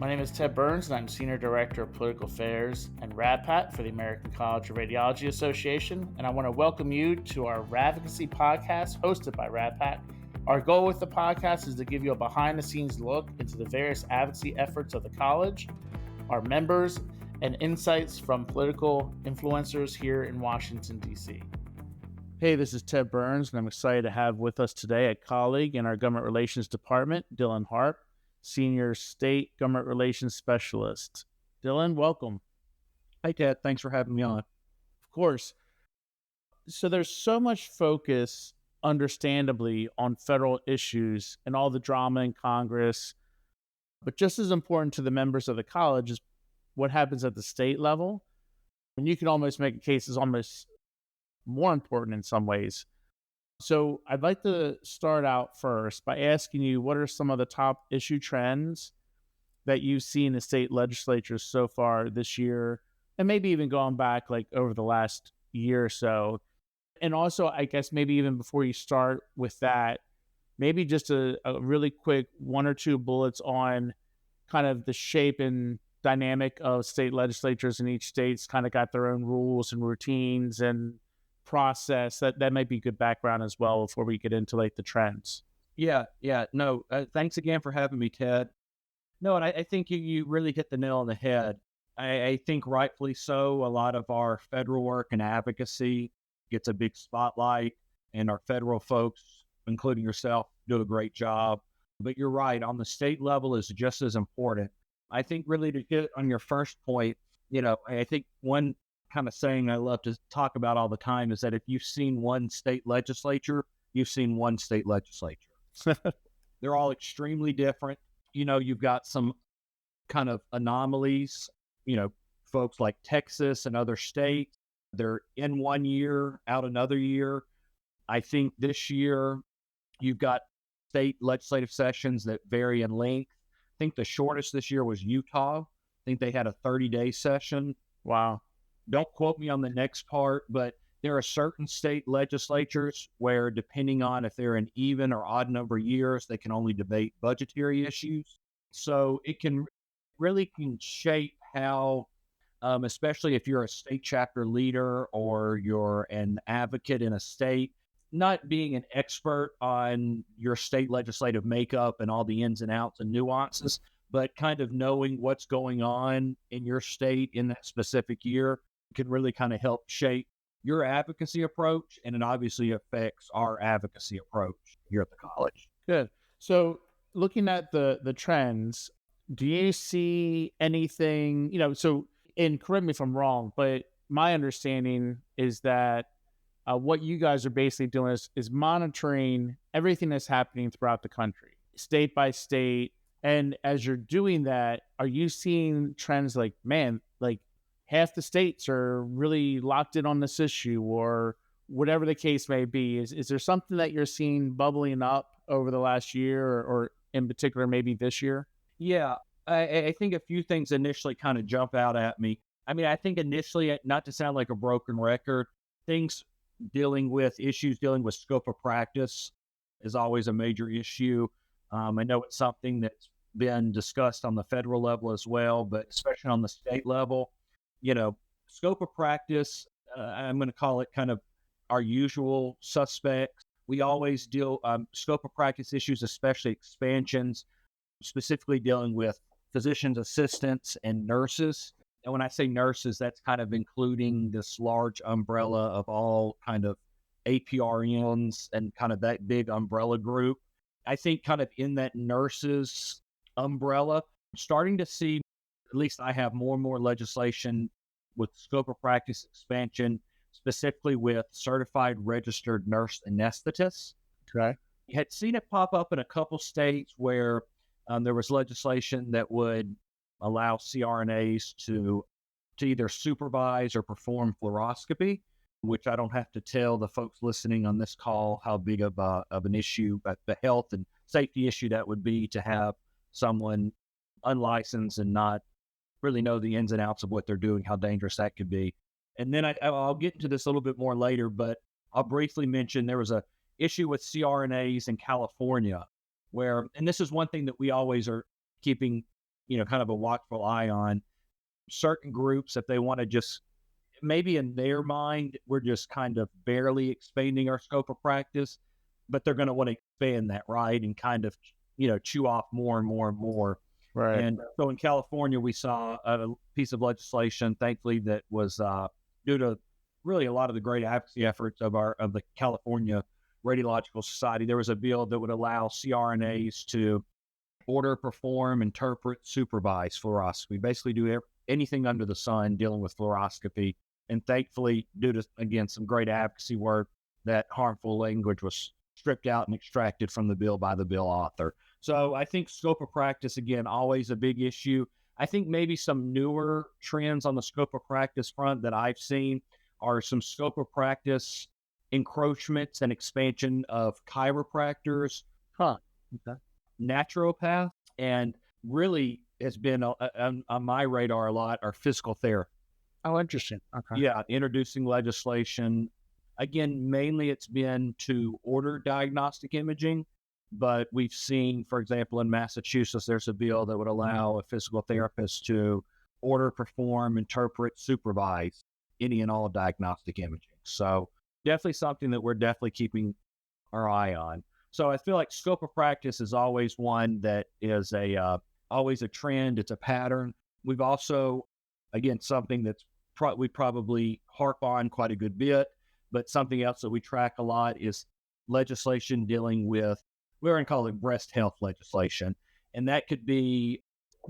My name is Ted Burns, and I'm Senior Director of Political Affairs and RADPAC for the American College of Radiology Association, and I want to welcome you to our RADVOCACY podcast hosted by RADPAC. Our goal with the podcast is to give you a behind-the-scenes look into the various advocacy efforts of the college, our members, and insights from political influencers here in Washington, D.C. Hey, this is Ted Burns, and I'm excited to have with us today a colleague in our Government Relations Department, Dillon Harp, Senior State Government Relations Specialist. Dillon, welcome. Hi, Ted. Thanks for having me on. Of course. So there's so much focus, understandably, on federal issues and all the drama in Congress, but just as important to the members of the college is what happens at the state level. And you can almost make a case as almost more important in some ways. So I'd like to start out first by asking you, what are some of the top issue trends that you see in the state legislatures so far this year, and maybe even going back like over the last year or so? And also, I guess maybe even before you start with that, maybe just a really quick one or two bullets on kind of the shape and dynamic of state legislatures in each state's kind of got their own rules and routines and process. That might be good background as well before we get into like the trends. Yeah. No, thanks again for having me, Ted. No, and I think you really hit the nail on the head. I think rightfully so. A lot of our federal work and advocacy gets a big spotlight, and our federal folks, including yourself, do a great job. But you're right, on the state level is just as important. I think really to hit on your first point, I think one kind of saying I love to talk about all the time is that if you've seen one state legislature, you've seen one state legislature. They're all extremely different. You've got some kind of anomalies, folks like Texas and other states, they're in one year, out another year. I think this year you've got state legislative sessions that vary in length. I think the shortest this year was Utah. I think they had a 30-day session. Wow. Don't quote me on the next part, but there are certain state legislatures where, depending on if they're in even or odd number of years, they can only debate budgetary issues. So it can shape how, especially if you're a state chapter leader or you're an advocate in a state, not being an expert on your state legislative makeup and all the ins and outs and nuances, but kind of knowing what's going on in your state in that specific year can really kind of help shape your advocacy approach, and it obviously affects our advocacy approach here at the college. Good. So looking at the trends, do you see anything, and correct me if I'm wrong, but my understanding is that what you guys are basically doing is monitoring everything that's happening throughout the country, state by state. And as you're doing that, are you seeing trends like, half the states are really locked in on this issue, or whatever the case may be? Is there something that you're seeing bubbling up over the last year, or in particular, maybe this year? Yeah, I think a few things initially kind of jump out at me. I mean, I think initially, not to sound like a broken record, issues dealing with scope of practice is always a major issue. I know it's something that's been discussed on the federal level as well, but especially on the state level, scope of practice, I'm going to call it kind of our usual suspects. We always deal scope of practice issues, especially expansions, specifically dealing with physicians, assistants, and nurses. And when I say nurses, that's kind of including this large umbrella of all kind of APRNs and kind of that big umbrella group. I think kind of in that nurses umbrella, I'm starting to see, at least I have more and more legislation with scope of practice expansion, specifically with certified registered nurse anesthetists. Okay. You had seen it pop up in a couple states where there was legislation that would allow CRNAs to either supervise or perform fluoroscopy, which I don't have to tell the folks listening on this call how big of an issue, but the health and safety issue that would be to have someone unlicensed and not really know the ins and outs of what they're doing, how dangerous that could be. And then I'll get into this a little bit more later, but I'll briefly mention there was a issue with CRNAs in California where, and this is one thing that we always are keeping kind of a watchful eye on certain groups if they want to just maybe in their mind, we're just kind of barely expanding our scope of practice, but they're going to want to expand that, right? And kind of, chew off more and more and more. Right. And so in California, we saw a piece of legislation, thankfully, that was due to really a lot of the great advocacy efforts of the California Radiological Society. There was a bill that would allow CRNAs to order, perform, interpret, supervise fluoroscopy, basically do anything under the sun dealing with fluoroscopy. And thankfully, due to, again, some great advocacy work, that harmful language was stripped out and extracted from the bill by the bill author. So I think scope of practice, again, always a big issue. I think maybe some newer trends on the scope of practice front that I've seen are some scope of practice encroachments and expansion of chiropractors, Okay. naturopaths, and really has been on my radar a lot are physical therapy. Oh, interesting. Okay. Yeah, introducing legislation. Again, mainly it's been to order diagnostic imaging, but we've seen, for example, in Massachusetts, there's a bill that would allow a physical therapist to order, perform, interpret, supervise any and all diagnostic imaging. So definitely something that we're definitely keeping our eye on. So I feel like scope of practice is always one that is always a trend. It's a pattern. We've also, again, something that's we probably harp on quite a good bit, but something else that we track a lot is legislation dealing with, we're going to call it breast health legislation. And that could be,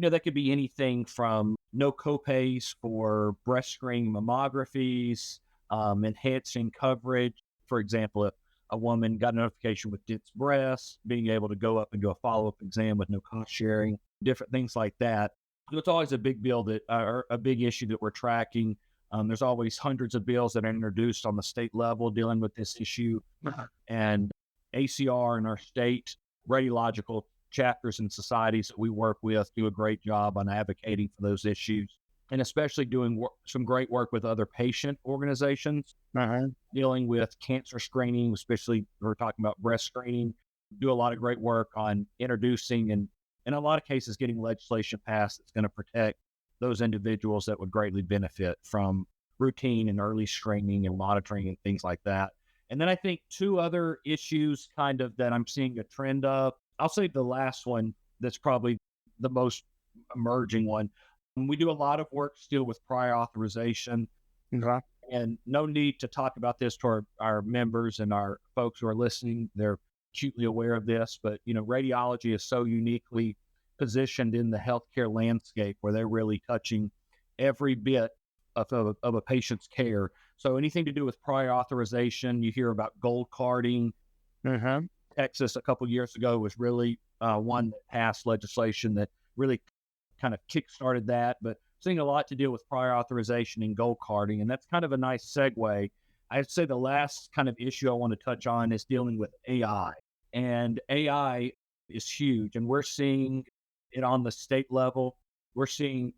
anything from no copays for breast screening mammographies, enhancing coverage. For example, if a woman got a notification with dense breasts, being able to go up and do a follow-up exam with no cost sharing, different things like that. It's always a big bill or a big issue that we're tracking. There's always hundreds of bills that are introduced on the state level dealing with this issue. And ACR and our state radiological chapters and societies that we work with do a great job on advocating for those issues, and especially doing some great work with other patient organizations dealing with cancer screening, especially we're talking about breast screening. Do a lot of great work on introducing and in a lot of cases getting legislation passed that's going to protect those individuals that would greatly benefit from routine and early screening and monitoring and things like that. And then I think two other issues kind of that I'm seeing a trend of. I'll say the last one that's probably the most emerging one. We do a lot of work still with prior authorization. Okay. And no need to talk about this to our members and our folks who are listening. They're acutely aware of this, but radiology is so uniquely positioned in the healthcare landscape where they're really touching every bit of a patient's care. So anything to do with prior authorization, you hear about gold carding. Texas a couple of years ago was really one that passed legislation that really kind of kickstarted that, but seeing a lot to do with prior authorization and gold carding. And that's kind of a nice segue. I'd say the last kind of issue I want to touch on is dealing with AI. And AI is huge. And we're seeing it on the state level. We're seeing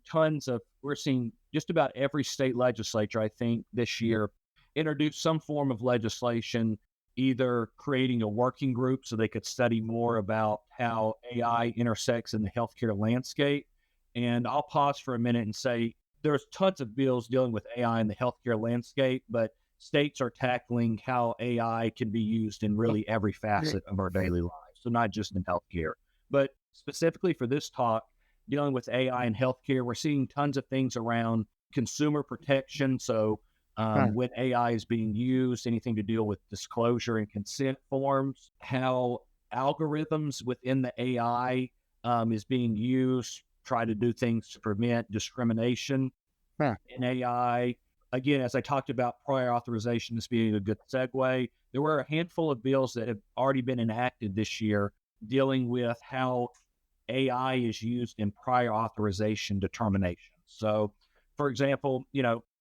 just about every state legislature, I think, this year introduce some form of legislation, either creating a working group so they could study more about how AI intersects in the healthcare landscape. And I'll pause for a minute and say there's tons of bills dealing with AI in the healthcare landscape, but states are tackling how AI can be used in really every facet of our daily lives. So not just in healthcare, but specifically for this talk, dealing with AI in healthcare, we're seeing tons of things around consumer protection. So when AI is being used, anything to deal with disclosure and consent forms, how algorithms within the AI is being used, try to do things to prevent discrimination in AI. Again, as I talked about prior authorization as being a good segue, there were a handful of bills that have already been enacted this year dealing with how AI is used in prior authorization determination. So, for example,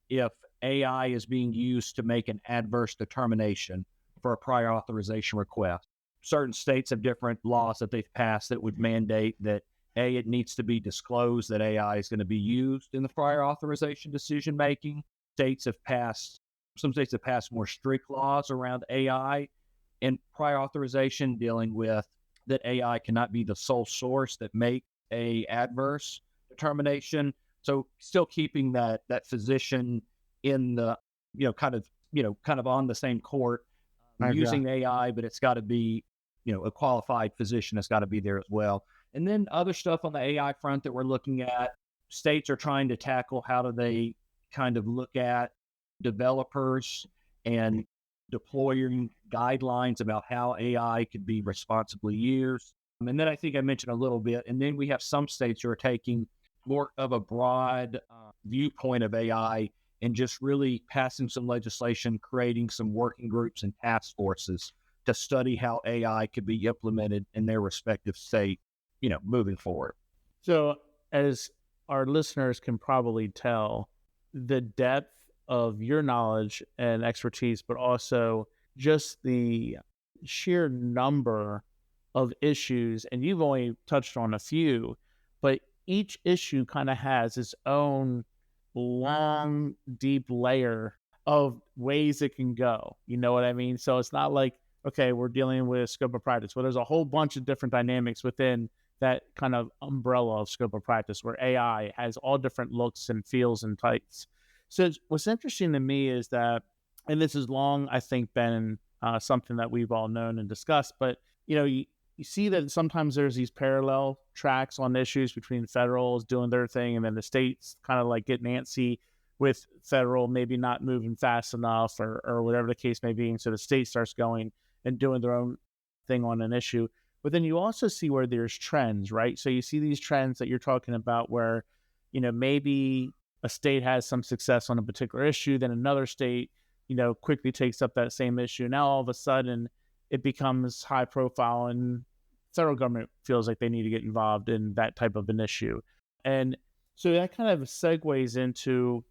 if AI is being used to make an adverse determination for a prior authorization request, certain states have different laws that they've passed that would mandate that it needs to be disclosed that AI is going to be used in the prior authorization decision making. Some states have passed more strict laws around AI and prior authorization, dealing with that AI cannot be the sole source that make a adverse determination. So still keeping that physician in the, kind of on the same court, using AI, but it's got to be, a qualified physician has got to be there as well. And then other stuff on the AI front that we're looking at, states are trying to tackle how do they kind of look at developers and deploying guidelines about how AI could be responsibly used. And then I think I mentioned a little bit, and then we have some states who are taking more of a broad viewpoint of AI and just really passing some legislation, creating some working groups and task forces to study how AI could be implemented in their respective state, moving forward. So, as our listeners can probably tell, the depth of your knowledge and expertise, but also just the sheer number of issues, and you've only touched on a few, but each issue kind of has its own long, deep layer of ways it can go. You know what I mean? So it's not like, okay, we're dealing with scope of practice. Well, there's a whole bunch of different dynamics within that kind of umbrella of scope of practice where AI has all different looks and feels and types. So what's interesting to me is that, and this has long, I think, been something that we've all known and discussed, but, you see that sometimes there's these parallel tracks on issues between federals doing their thing and then the states kind of like getting antsy with federal maybe not moving fast enough or whatever the case may be. And so the state starts going and doing their own thing on an issue. But then you also see where there's trends, right? So you see these trends that you're talking about where, maybe a state has some success on a particular issue, then another state, quickly takes up that same issue. Now all of a sudden it becomes high profile and federal government feels like they need to get involved in that type of an issue. And so that kind of segues into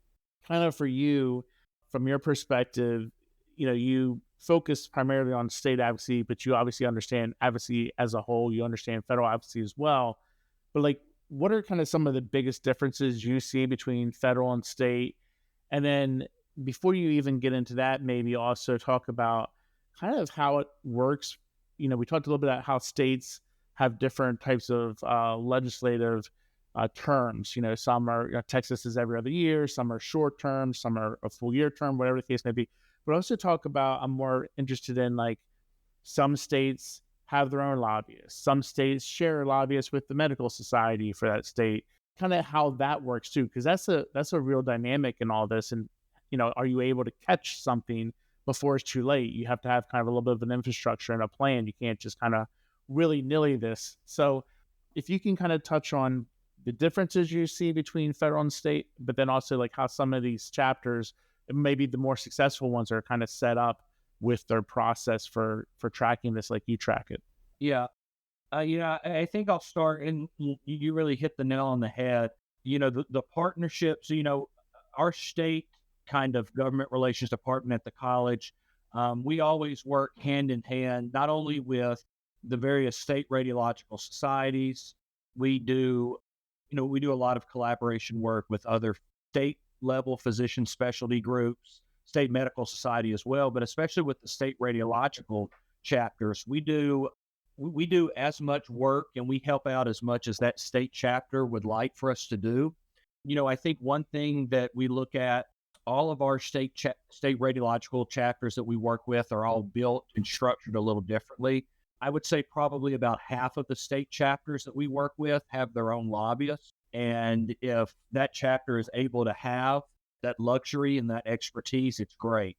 kind of for you, from your perspective, you focus primarily on state advocacy, but you obviously understand advocacy as a whole. You understand federal advocacy as well. But like, what are kind of some of the biggest differences you see between federal and state? And then before you even get into that, maybe also talk about kind of how it works. We talked a little bit about how states have different types of legislative terms. Some are, Texas is every other year, some are short term, some are a full year term, whatever the case may be. But also talk about, I'm more interested in like some states have their own lobbyists. Some states share lobbyists with the medical society for that state, kind of how that works too. Cause that's a real dynamic in all this. And, are you able to catch something before it's too late? You have to have kind of a little bit of an infrastructure and a plan. You can't just kind of willy-nilly this. So if you can kind of touch on the differences you see between federal and state, but then also like how some of these chapters, maybe the more successful ones, are kind of set up with their process for tracking this, like you track it. Yeah. I think I'll start, and you really hit the nail on the head. The partnerships, our state kind of government relations department at the college, we always work hand in hand, not only with the various state radiological societies. We do a lot of collaboration work with other state level physician specialty groups, state medical society as well, but especially with the state radiological chapters, we do as much work and we help out as much as that state chapter would like for us to do. I think one thing that we look at, all of our state radiological chapters that we work with are all built and structured a little differently. I would say probably about half of the state chapters that we work with have their own lobbyists. And if that chapter is able to have that luxury and that expertise, it's great.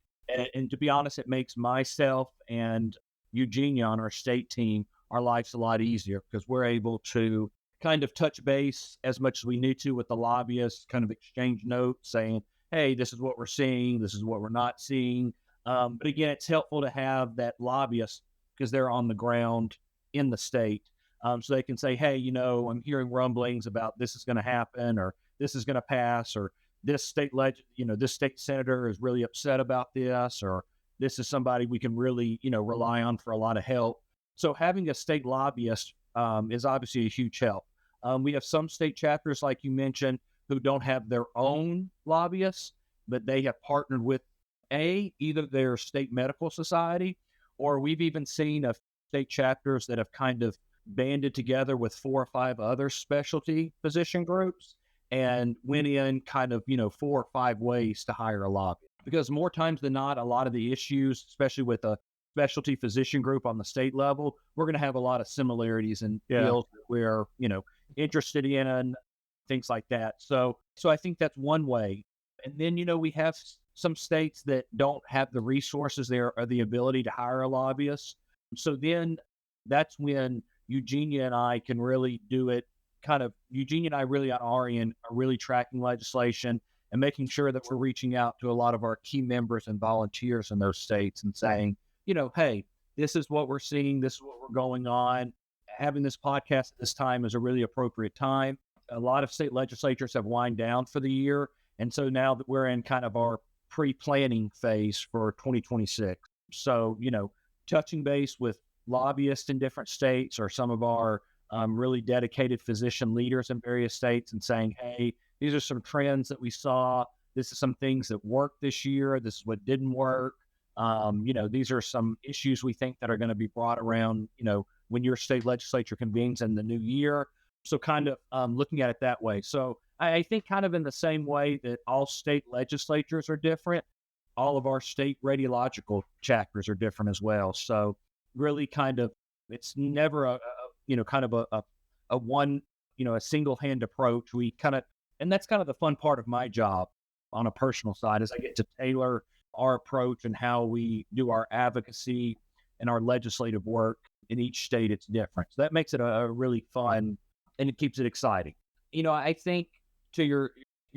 And to be honest, it makes myself and Eugenia on our state team, our lives a lot easier because we're able to kind of touch base as much as we need to with the lobbyists, kind of exchange notes saying, hey, this is what we're seeing, this is what we're not seeing. But again, it's helpful to have that lobbyist because they're on the ground in the state. So they can say, hey, I'm hearing rumblings about this is going to happen, or this is going to pass, or this this state senator is really upset about this, or this is somebody we can really, rely on for a lot of help. So having a state lobbyist is obviously a huge help. We have some state chapters, like you mentioned, who don't have their own lobbyists, but they have partnered with either their state medical society, or we've even seen state chapters that have kind of banded together with 4 or 5 other specialty physician groups and went in kind of, 4 or 5 ways to hire a lobbyist. Because more times than not, a lot of the issues, especially with a specialty physician group on the state level, we're going to have a lot of similarities in fields that we're, interested in and things like that. So I think that's one way. And then, we have some states that don't have the resources there or the ability to hire a lobbyist. So then that's when Eugenia and I can really do it. Eugenia and I really on our end are really tracking legislation and making sure that we're reaching out to a lot of our key members and volunteers in those states and saying, hey, this is what we're seeing. This is what we're going on. Having this podcast at this time is a really appropriate time. A lot of state legislatures have wind down for the year. And so now that we're in kind of our pre-planning phase for 2026. So, touching base with lobbyists in different states or some of our really dedicated physician leaders in various states and saying, hey, these are some trends that we saw. This is some things that worked this year. This is what didn't work. These are some issues we think that are going to be brought around, when your state legislature convenes in the new year. So kind of looking at it that way. So I think kind of in the same way that all state legislatures are different, all of our state radiological chapters are different as well. So really kind of, it's never a one, a single hand approach. We kind of, and that's kind of the fun part of my job on a personal side is I get to tailor our approach and how we do our advocacy and our legislative work in each state. It's different. So that makes it a really fun and it keeps it exciting. I think to your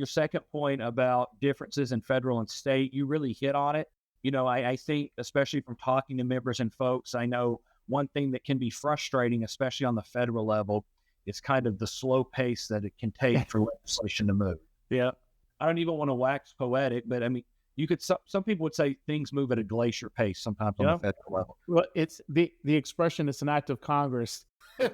second point about differences in federal and state, you really hit on it. I think, especially from talking to members and folks, I know one thing that can be frustrating, especially on the federal level, is kind of the slow pace that it can take for legislation to move. Yeah. I don't even want to wax poetic, but I mean, you could, some people would say things move at a glacier pace sometimes on the federal level. Well, it's the expression, it's an act of Congress,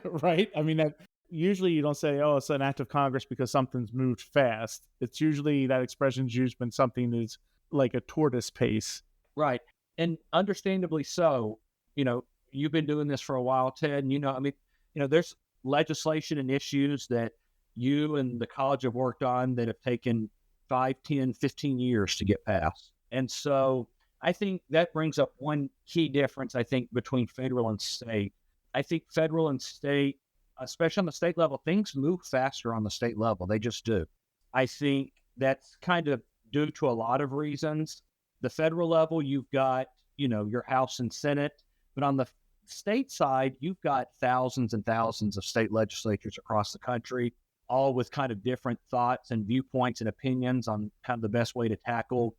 right? I mean, that usually you don't say, oh, it's an act of Congress because something's moved fast. It's usually that expression's used when something is like a tortoise pace. Right. And understandably so, you've been doing this for a while, Ted, and there's legislation and issues that you and the college have worked on that have taken 5, 10, 15 years to get passed. And so I think that brings up one key difference, I think, between federal and state. I think federal and state, especially on the state level, things move faster on the state level. They just do. I think that's kind of due to a lot of reasons. The federal level, you've got, your House and Senate, but on the state side, you've got thousands and thousands of state legislatures across the country, all with kind of different thoughts and viewpoints and opinions on kind of the best way to tackle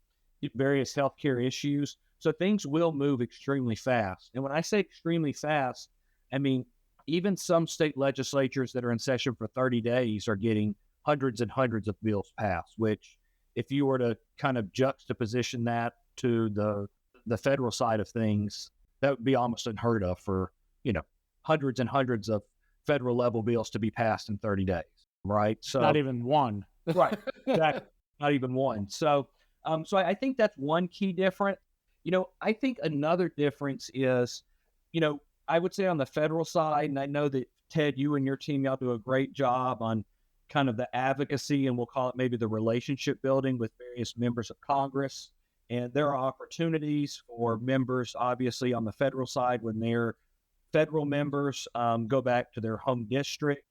various healthcare issues. So things will move extremely fast. And when I say extremely fast, I mean, even some state legislatures that are in session for 30 days are getting hundreds and hundreds of bills passed, which if you were to kind of juxtaposition that to the federal side of things, that would be almost unheard of for, hundreds and hundreds of federal level bills to be passed in 30 days, right? So not even one. Right. Exactly. Not even one. So I think that's one key difference. I think another difference is, I would say on the federal side, and I know that Ted, you and your team, y'all do a great job on kind of the advocacy, and we'll call it maybe the relationship building with various members of Congress. And there are opportunities for members, obviously, on the federal side when their federal members go back to their home district,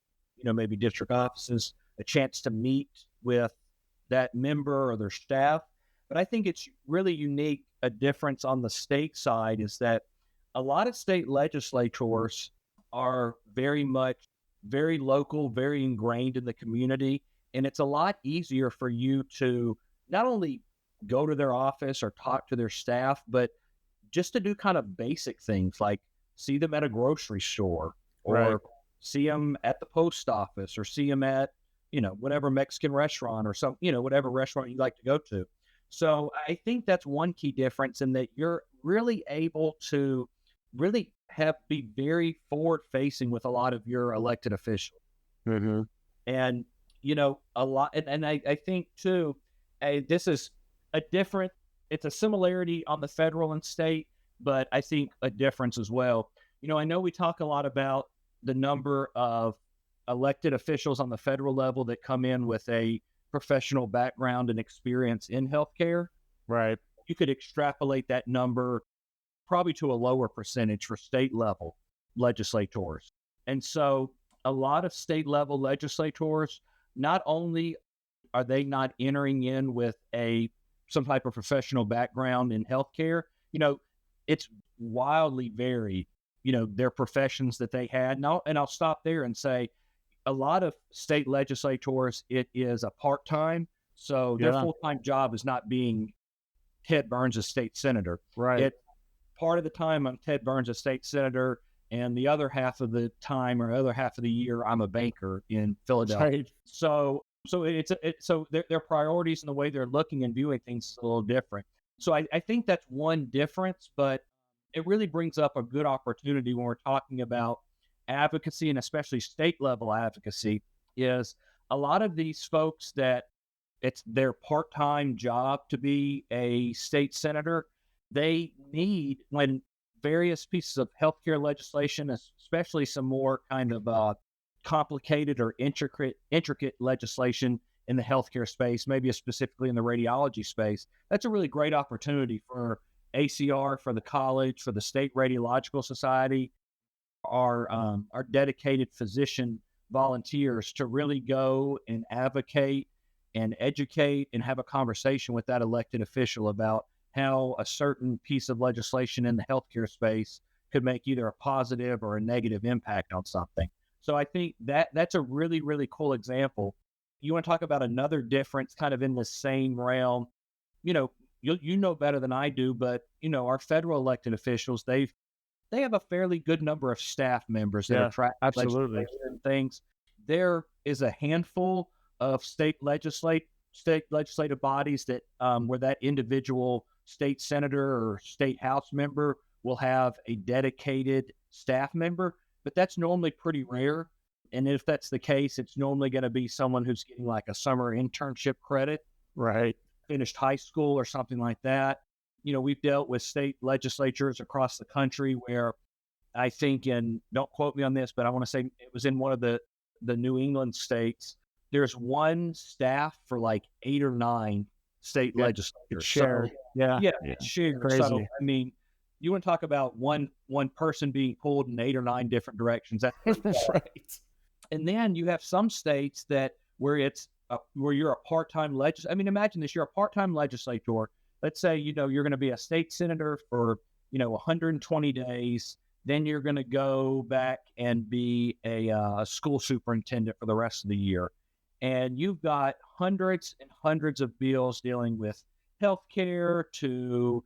maybe district offices, a chance to meet with that member or their staff. But I think it's really unique. A difference on the state side is that a lot of state legislators are very local, very ingrained in the community. And it's a lot easier for you to not only go to their office or talk to their staff, but just to do kind of basic things like see them at a grocery store or see them at the post office or see them at, whatever Mexican restaurant or some, whatever restaurant you like to go to. So I think that's one key difference in that you're really able to really be very forward facing with a lot of your elected officials. Mm-hmm. And, a lot, and I think too, this is it's a similarity on the federal and state, but I think a difference as well. I know we talk a lot about the number of elected officials on the federal level that come in with a professional background and experience in healthcare, Right. you could extrapolate that number probably to a lower percentage for state level legislators. And so a lot of state level legislators, not only are they not entering in with some type of professional background in healthcare, it's wildly varied, their professions that they had. And I'll stop there and say a lot of state legislators, it is a part-time. So their full-time job is not being Ted Burns, a state senator. Right. Part of the time I'm Ted Burns, a state senator, and the other half of the time or other half of the year, I'm a banker in Philadelphia. Right. So so their priorities and the way they're looking and viewing things is a little different. So I think that's one difference, but it really brings up a good opportunity when we're talking about advocacy, and especially state level advocacy, is a lot of these folks that it's their part-time job to be a state senator. They need, when various pieces of healthcare legislation, especially some more kind of complicated or intricate legislation in the healthcare space, maybe specifically in the radiology space, that's a really great opportunity for ACR, for the college, for the State Radiological Society, our dedicated physician volunteers to really go and advocate and educate and have a conversation with that elected official about how a certain piece of legislation in the healthcare space could make either a positive or a negative impact on something. So I think that's a really, really cool example. You want to talk about another difference kind of in the same realm, you know better than I do, but our federal elected officials, they have a fairly good number of staff members that are tracking absolutely and things. There is a handful of state legislative bodies that where that individual state senator or state house member will have a dedicated staff member, but that's normally pretty rare. And if that's the case, it's normally going to be someone who's getting like a summer internship credit, right, finished high school or something like that. We've dealt with state legislatures across the country where I think, and don't quote me on this, but I want to say it was in one of the New England states, there's one staff for like 8 or 9 state legislatures. Shared. It's shared. Crazy. So, I mean, you want to talk about one person being pulled in 8 or 9 different directions. That's right. And then you have some states that where you're a part-time legislator. I mean, imagine this: you're a part-time legislator. Let's say you're going to be a state senator for 120 days. Then you're going to go back and be a school superintendent for the rest of the year. And you've got hundreds and hundreds of bills dealing with healthcare to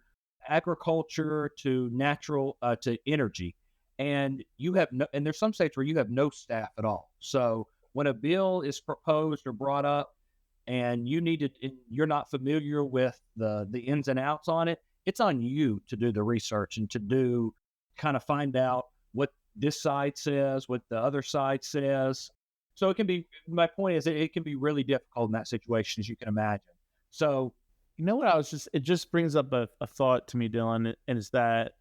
agriculture to natural to energy. And and there's some states where you have no staff at all. So when a bill is proposed or brought up and you're not familiar with the ins and outs on it, it's on you to do the research and to kind of find out what this side says, what the other side says. So my point is it can be really difficult in that situation, as you can imagine. So, it just brings up a thought to me, Dillon, and it's that,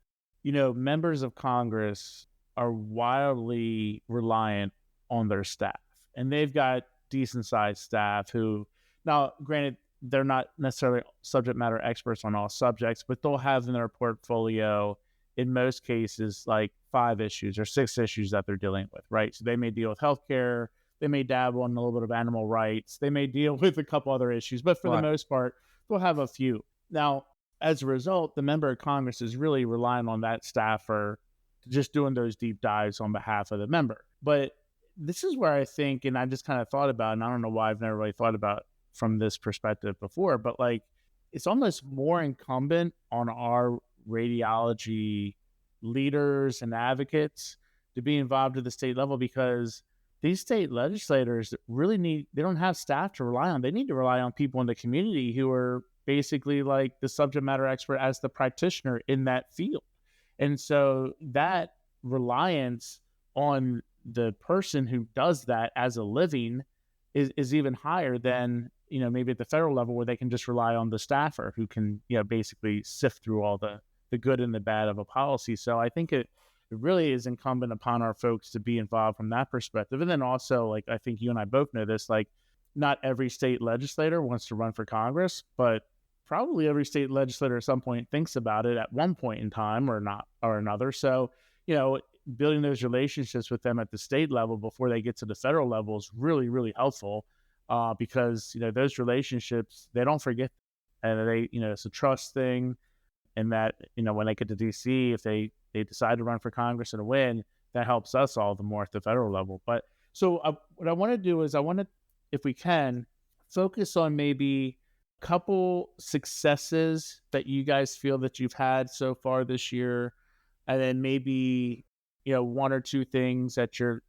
members of Congress are wildly reliant on their staff, and they've got decent sized staff who, now granted, they're not necessarily subject matter experts on all subjects, but they'll have in their portfolio, in most cases, like 5 issues or 6 issues that they're dealing with, right? So they may deal with healthcare, they may dabble in a little bit of animal rights, they may deal with a couple other issues, but for the most part, they'll have a few. Now, as a result, the member of Congress is really relying on that staffer just doing those deep dives on behalf of the member. But this is where I think, and I just kind of thought about, and I don't know why I've never really thought about from this perspective before, but like, it's almost more incumbent on our radiology leaders and advocates to be involved at the state level, because these state legislators really they don't have staff to rely on. They need to rely on people in the community who are basically like the subject matter expert as the practitioner in that field. And so that reliance on the person who does that as a living is even higher than, maybe at the federal level, where they can just rely on the staffer who can, basically sift through all the good and the bad of a policy. So I think it really is incumbent upon our folks to be involved from that perspective. And then also, like, I think you and I both know this, like, not every state legislator wants to run for Congress, but probably every state legislator at some point thinks about it at one point in time or not or another. So, building those relationships with them at the state level before they get to the federal level is really, really helpful, because those relationships, they don't forget, and it's a trust thing. And that, when they get to DC, if they decide to run for Congress and win, that helps us all the more at the federal level. But so what I want to do is if we can, focus on maybe a couple successes that you guys feel that you've had so far this year, and then maybe one or two things that you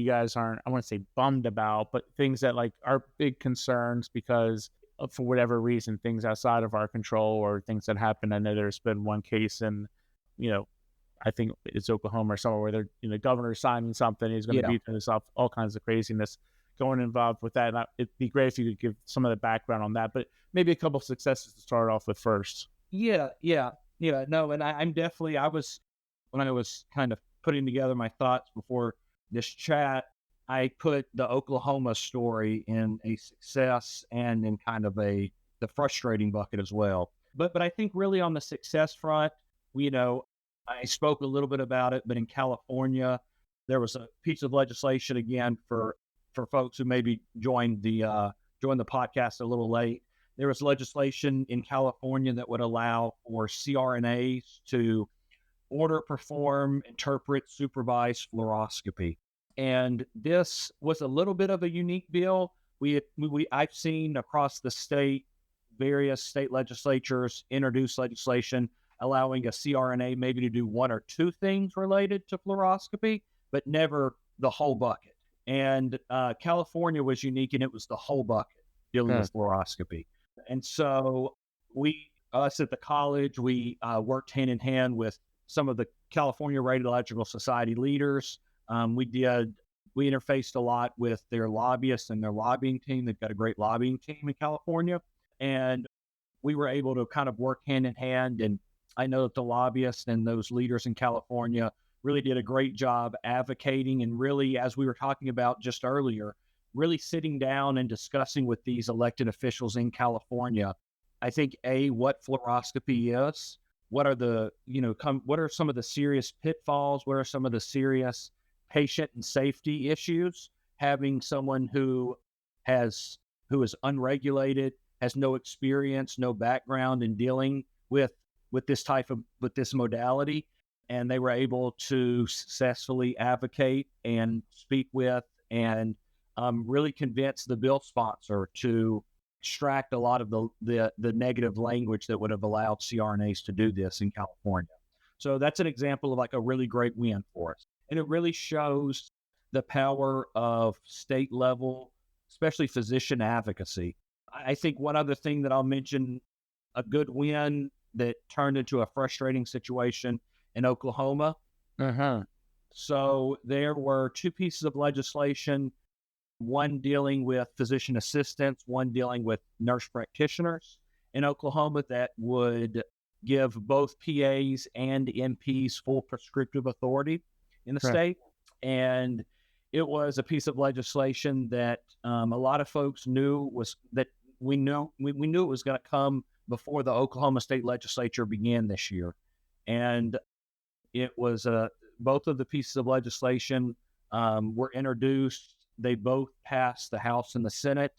guys aren't, I want to say bummed about, but things that like are big concerns because for whatever reason, things outside of our control or things that happen. I know there's been one case in, I think it's Oklahoma or somewhere where the governor signing something, he's going to veto this off, all kinds of craziness going involved with that. And it'd be great if you could give some of the background on that, but maybe a couple of successes to start off with first. No, and when I was kind of putting together my thoughts before this chat, I put the Oklahoma story in a success and in kind of the frustrating bucket as well. But I think really on the success front, I spoke a little bit about it, but in California, there was a piece of legislation again for folks who maybe joined the podcast a little late. There was legislation in California that would allow for CRNAs to order, perform, interpret, supervise fluoroscopy. And this was a little bit of a unique bill. I've seen across the state, various state legislatures introduce legislation allowing a CRNA maybe to do one or two things related to fluoroscopy, but never the whole bucket. And California was unique, and it was the whole bucket dealing with fluoroscopy. And so us at the college, we worked hand in hand with some of the California Radiological Society leaders. We interfaced a lot with their lobbyists and their lobbying team. They've got a great lobbying team in California. And we were able to kind of work hand in hand. And I know that the lobbyists and those leaders in California really did a great job advocating and really, as we were talking about just earlier, really sitting down and discussing with these elected officials in California, I think, what fluoroscopy is, what are some of the serious pitfalls, what are some of the serious patient and safety issues, having someone who is unregulated, has no experience, no background in dealing with this modality. And they were able to successfully advocate and speak with and really convince the bill sponsor to extract a lot of the negative language that would have allowed CRNAs to do this in California. So that's an example of like a really great win for us. And it really shows the power of state level, especially physician advocacy. I think one other thing that I'll mention, a good win that turned into a frustrating situation in Oklahoma. So there were two pieces of legislation, one dealing with physician assistants, one dealing with nurse practitioners in Oklahoma, that would give both PAs and MPs full prescriptive authority in the state. And it was a piece of legislation that a lot of folks knew we knew it was going to come before the Oklahoma State Legislature began this year. And it was both of the pieces of legislation were introduced. They both passed the House and the Senate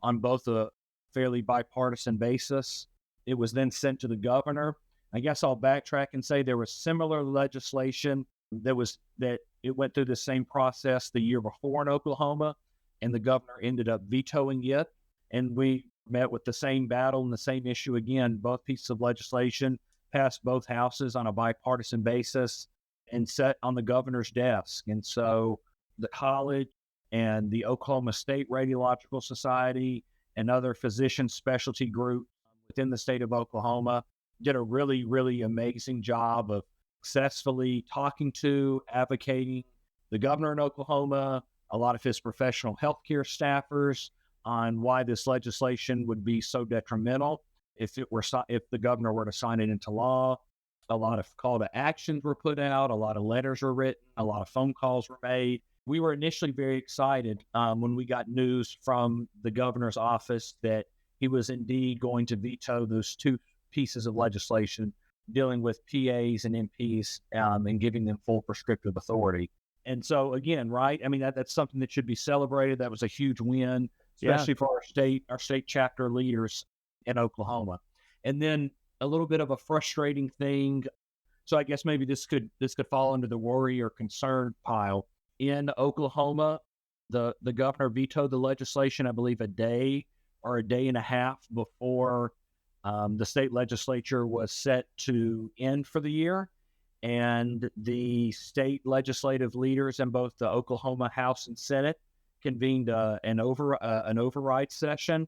on both a fairly bipartisan basis. It was then sent to the governor. I guess I'll backtrack and say there was similar legislation that it went through the same process the year before in Oklahoma, and the governor ended up vetoing it. And we met with the same battle and the same issue again. Both pieces of legislation passed both houses on a bipartisan basis and set on the governor's desk. And so the college and the Oklahoma State Radiological Society and other physician specialty groups within the state of Oklahoma did a really, really amazing job of successfully talking to, advocating the governor in Oklahoma, a lot of his professional healthcare staffers, on why this legislation would be so detrimental if the governor were to sign it into law. A lot of call to actions were put out. A lot of letters were written. A lot of phone calls were made. We were initially very excited when we got news from the governor's office that he was indeed going to veto those two pieces of legislation dealing with PAs and MPs and giving them full prescriptive authority. And so again, right? I mean, that's something that should be celebrated. That was a huge win, especially for our state chapter leaders in Oklahoma. And then a little bit of a frustrating thing. So I guess maybe this could fall under the worry or concern pile. In Oklahoma, the governor vetoed the legislation, I believe, a day or a day and a half before the state legislature was set to end for the year. And the state legislative leaders in both the Oklahoma House and Senate convened an override session.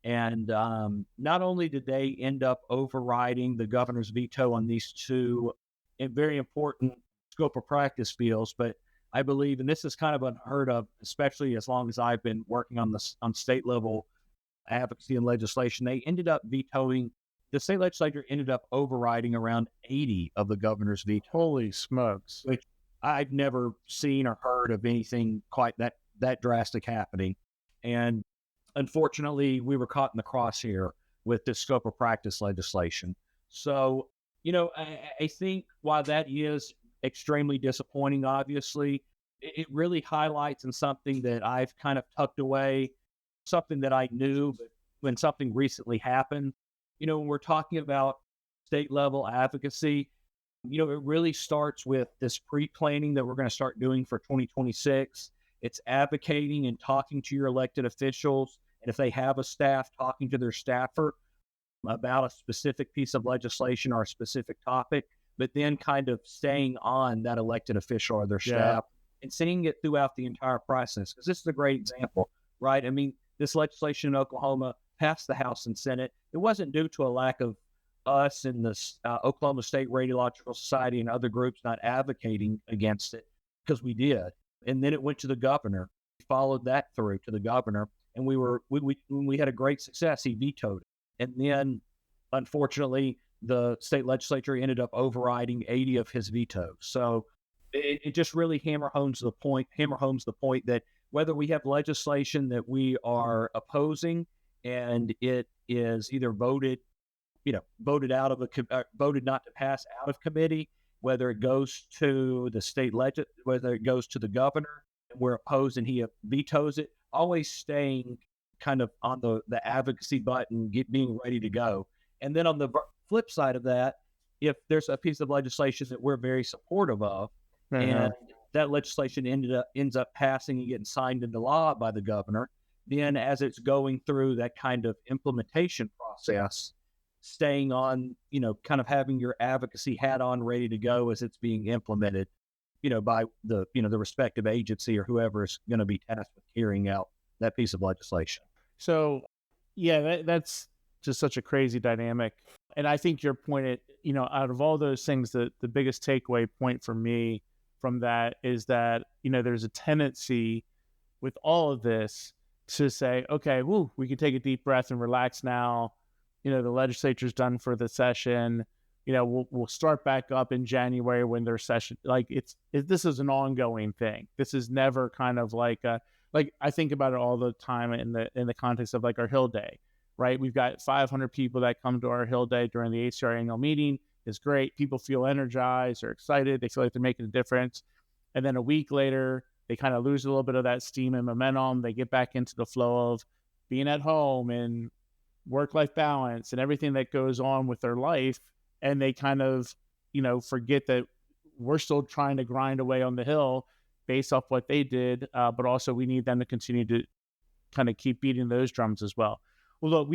And not only did they end up overriding the governor's veto on these two very important scope of practice bills, but I believe, and this is kind of unheard of, especially as long as I've been working on state level advocacy and legislation, the state legislature ended up overriding around 80 of the governor's veto. Holy smokes. Which I've never seen or heard of anything quite that drastic happening. And unfortunately, we were caught in the crosshair with this scope of practice legislation. So, I think while that is extremely disappointing, obviously, it really highlights in something that I've kind of tucked away, something that I knew, but when something recently happened, when we're talking about state level advocacy, it really starts with this pre-planning that we're going to start doing for 2026. It's advocating and talking to your elected officials. And if they have a staff, talking to their staffer about a specific piece of legislation or a specific topic, but then kind of staying on that elected official or their staff and seeing it throughout the entire process. Because this is a great example, right? I mean, this legislation in Oklahoma passed the House and Senate. It wasn't due to a lack of us and the Oklahoma State Radiological Society and other groups not advocating against it, because we did. And then it went to the governor. We followed that through to the governor, and we had a great success. He vetoed it. And then, unfortunately, the state legislature ended up overriding 80 of his vetoes. So it just really hammer homes the point that whether we have legislation that we are opposing and it is either voted not to pass out of committee, whether it goes to the whether it goes to the governor, and we're opposed and he vetoes it, always staying kind of on the advocacy button, being ready to go. And then on the flip side of that, if there's a piece of legislation that we're very supportive of, and that legislation ends up passing and getting signed into law by the governor, then as it's going through that kind of implementation process, staying on, kind of having your advocacy hat on, ready to go as it's being implemented, by the respective agency or whoever is going to be tasked with carrying out that piece of legislation. So, yeah, that's just such a crazy dynamic. And I think your point, out of all those things, the biggest takeaway point for me from that is that, there's a tendency with all of this to say, okay, we can take a deep breath and relax now. The legislature's done for the session. We'll start back up in January when their session, this is an ongoing thing. This is never kind of like I think about it all the time in the context of like our Hill Day, right? We've got 500 people that come to our Hill Day during the ACR annual meeting. It's great. People feel energized. They're excited. They feel like they're making a difference. And then a week later, they kind of lose a little bit of that steam and momentum. They get back into the flow of being at home and work-life balance and everything that goes on with their life. And they kind of, forget that we're still trying to grind away on the Hill based off what they did. But also we need them to continue to kind of keep beating those drums as well. Well, look,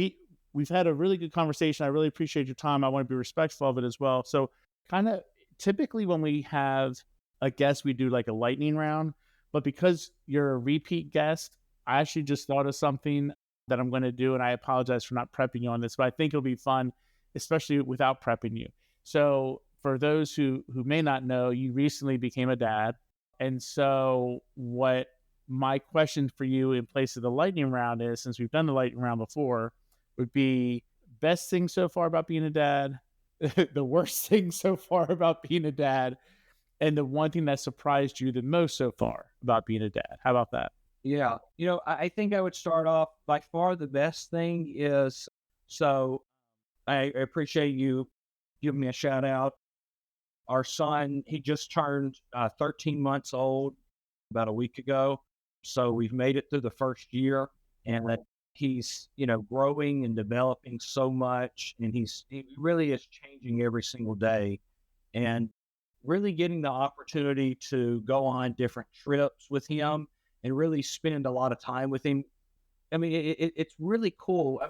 we've had a really good conversation. I really appreciate your time. I want to be respectful of it as well. So kind of typically when we have a guest, we do like a lightning round, but because you're a repeat guest, I actually just thought of something that I'm going to do. And I apologize for not prepping you on this, but I think it'll be fun, especially without prepping you. So for those who may not know, you recently became a dad. And so what my question for you in place of the lightning round is, since we've done the lightning round before, would be best thing so far about being a dad, the worst thing so far about being a dad, and the one thing that surprised you the most so far about being a dad. How about that? Yeah. I think I would start off by far the best thing is so I appreciate you giving me a shout out. Our son, he just turned 13 months old about a week ago. So we've made it through the first year, and that he's, growing and developing so much. And he really is changing every single day, and really getting the opportunity to go on different trips with him and really spend a lot of time with him. I mean, it's really cool.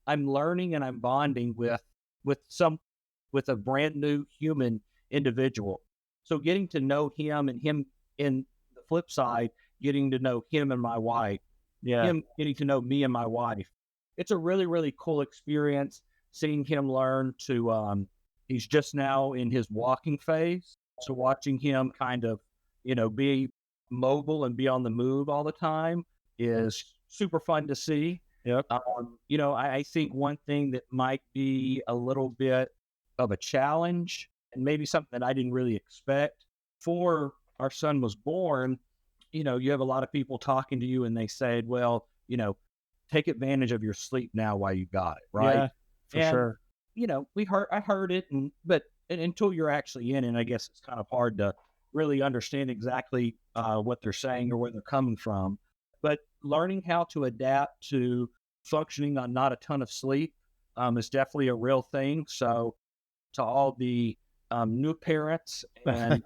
I'm learning and I'm bonding with some with a brand new human individual. So getting to know him, and him in the flip side, getting to know him and my wife, Yeah. him getting to know me and my wife. It's a really, really cool experience seeing him learn to, he's just now in his walking phase. So watching him kind of, be mobile and be on the move all the time is super fun to see. Yep. I think one thing that might be a little bit of a challenge, and maybe something that I didn't really expect before our son was born, you have a lot of people talking to you and they said, well, take advantage of your sleep now while you got it. Right. Yeah, for And, sure. I heard it, but until you're actually in it, I guess it's kind of hard to really understand exactly what they're saying or where they're coming from. But learning how to adapt to functioning on not a ton of sleep is definitely a real thing. So to all the new parents and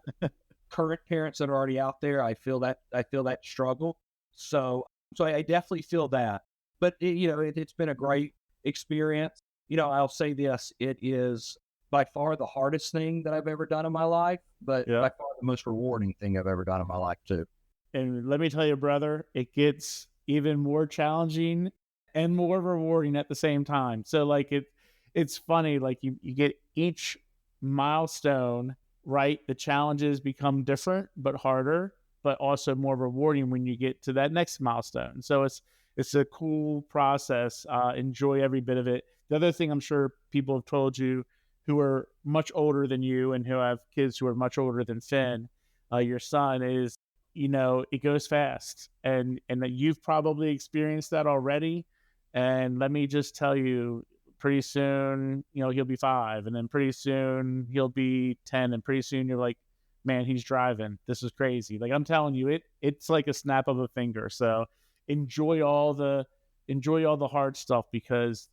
current parents that are already out there, I feel that struggle. So I definitely feel that. But it's been a great experience. I'll say this: it is by far the hardest thing that I've ever done in my life, but Yeah. by far the most rewarding thing I've ever done in my life too. And let me tell you, brother, it gets even more challenging and more rewarding at the same time. So like it's funny, like you get each milestone, right? The challenges become different but harder, but also more rewarding when you get to that next milestone. So it's a cool process. Enjoy every bit of it. The other thing I'm sure people have told you who are much older than you and who have kids who are much older than Finn, your son, is it goes fast, and that you've probably experienced that already. And let me just tell you, pretty soon, he'll be 5, and then pretty soon he'll be 10, and pretty soon you're like, man, he's driving. This is crazy. Like I'm telling you, it's like a snap of a finger. So enjoy all the hard stuff, because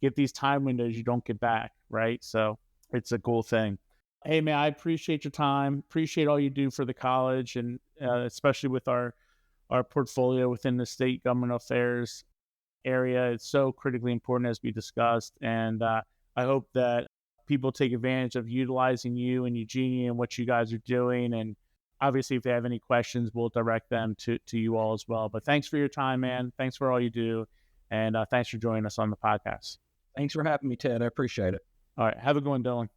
get these time windows you don't get back, right? So it's a cool thing. Hey man, I appreciate your time. Appreciate all you do for the college, and especially with our portfolio within the state government affairs area. It's so critically important, as we discussed, and I hope that people take advantage of utilizing you and Eugenia and what you guys are doing. And obviously, if they have any questions, we'll direct them to you all as well. But thanks for your time, man. Thanks for all you do, and thanks for joining us on the podcast. Thanks for having me, Ted. I appreciate it. All right, have a good one, Dillon.